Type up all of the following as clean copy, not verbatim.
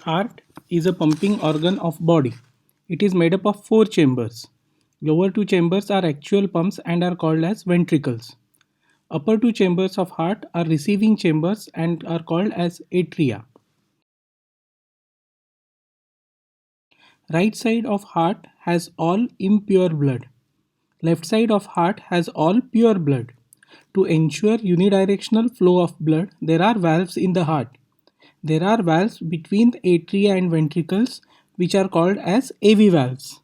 Heart is a pumping organ of body. It is made up of four chambers. Lower two chambers are actual pumps and are called as ventricles. Upper two chambers of heart are receiving chambers and are called as atria. Right side of heart has all impure blood. Left side of heart has all pure blood. To ensure unidirectional flow of blood, there are valves in the heart. There are valves between the atria and ventricles which are called as AV valves.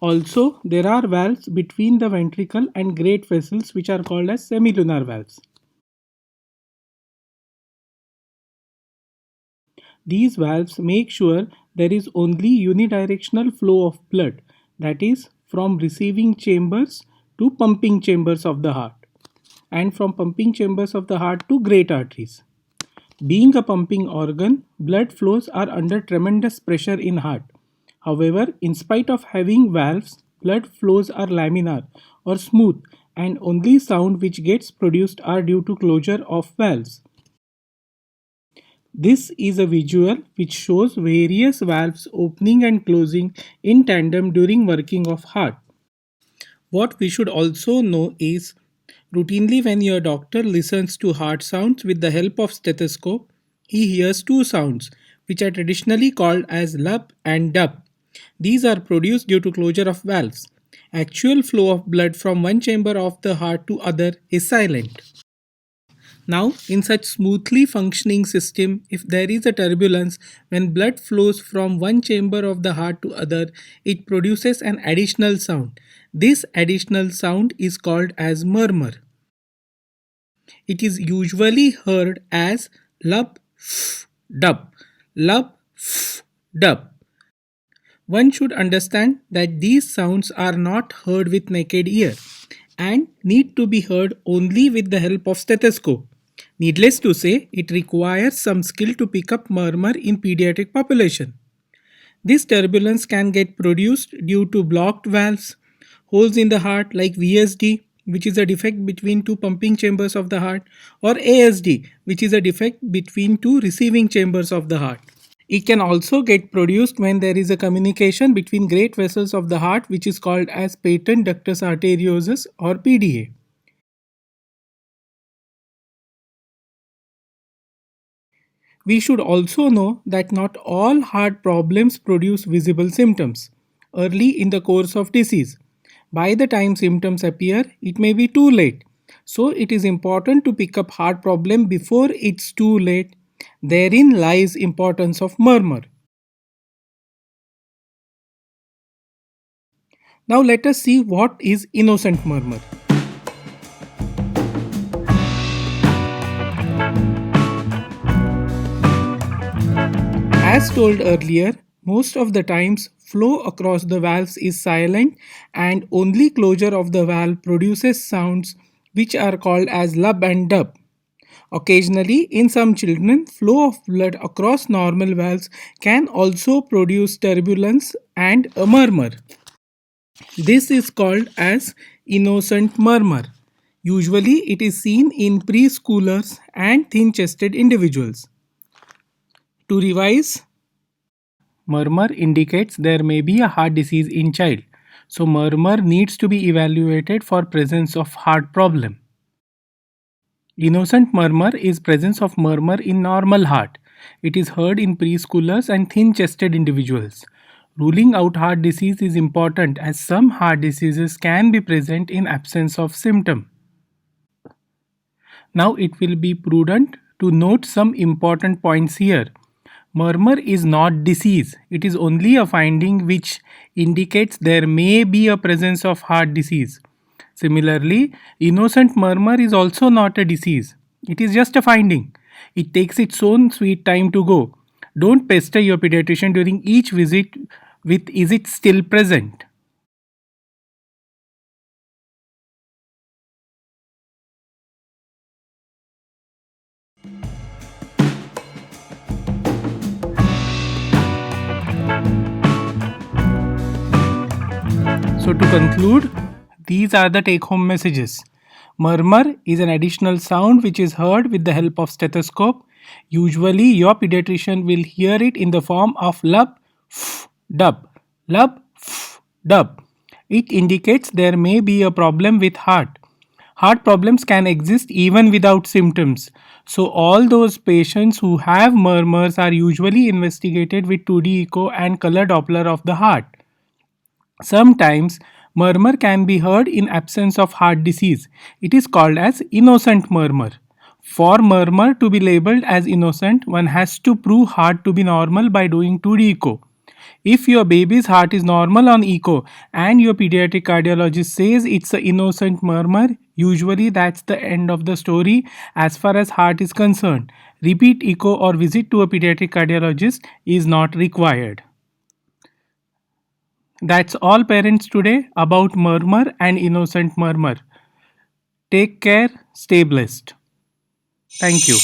Also, there are valves between the ventricle and great vessels which are called as semilunar valves. These valves make sure there is only unidirectional flow of blood, that is, from receiving chambers to pumping chambers of the heart, and from pumping chambers of the heart to great arteries. Being a pumping organ, blood flows are under tremendous pressure in heart. However, in spite of having valves, blood flows are laminar or smooth, and only sound which gets produced are due to closure of valves. This is a visual which shows various valves opening and closing in tandem during working of heart. What we should also know is routinely when your doctor listens to heart sounds with the help of stethoscope, he hears two sounds which are traditionally called as lub and dub. These are produced due to closure of valves. Actual flow of blood from one chamber of the heart to other is silent. Now, in such smoothly functioning system, if there is a turbulence when blood flows from one chamber of the heart to other, it produces an additional sound. This additional sound is called as murmur. It is usually heard as lub f dub, lub f dub. One should understand that these sounds are not heard with naked ear and need to be heard only with the help of stethoscope. Needless to say, it requires some skill to pick up murmur in pediatric population. This turbulence can get produced due to blocked valves, holes in the heart like VSD, which is a defect between two pumping chambers of the heart, or ASD, which is a defect between two receiving chambers of the heart. It can also get produced when there is a communication between great vessels of the heart, which is called as patent ductus arteriosus or PDA. We should also know that not all heart problems produce visible symptoms early in the course of disease. By the time symptoms appear, it may be too late. So it is important to pick up heart problem before it's too late. Therein lies importance of murmur. Now let us see what is innocent murmur. As told earlier, most of the times flow across the valves is silent and only closure of the valve produces sounds which are called as lub and dub. Occasionally, in some children, flow of blood across normal valves can also produce turbulence and a murmur. This is called as innocent murmur. Usually, it is seen in preschoolers and thin-chested individuals. To revise, murmur indicates there may be a heart disease in child. So murmur needs to be evaluated for presence of heart problem. Innocent murmur is presence of murmur in normal heart. It is heard in preschoolers and thin-chested individuals. Ruling out heart disease is important as some heart diseases can be present in absence of symptom. Now it will be prudent to note some important points here. Murmur is not disease. It is only a finding which indicates there may be a presence of heart disease. Similarly, innocent murmur is also not a disease. It is just a finding. It takes its own sweet time to go. Don't pester your pediatrician during each visit with "is it still present?" So to conclude, these are the take-home messages. Murmur is an additional sound which is heard with the help of stethoscope. Usually, your pediatrician will hear it in the form of lub, f, dub, lub, f, dub. It indicates there may be a problem with heart. Heart problems can exist even without symptoms. So, all those patients who have murmurs are usually investigated with 2D echo and color Doppler of the heart. Sometimes murmur can be heard in absence of heart disease. It is called as innocent murmur. For murmur to be labeled as innocent, one has to prove heart to be normal by doing 2D echo. If your baby's heart is normal on echo and your pediatric cardiologist says it's an innocent murmur, usually that's the end of the story as far as heart is concerned. Repeat echo or visit to a pediatric cardiologist is not required. That's all, parents, today about murmur and innocent murmur. Take care, stay blessed. Thank you.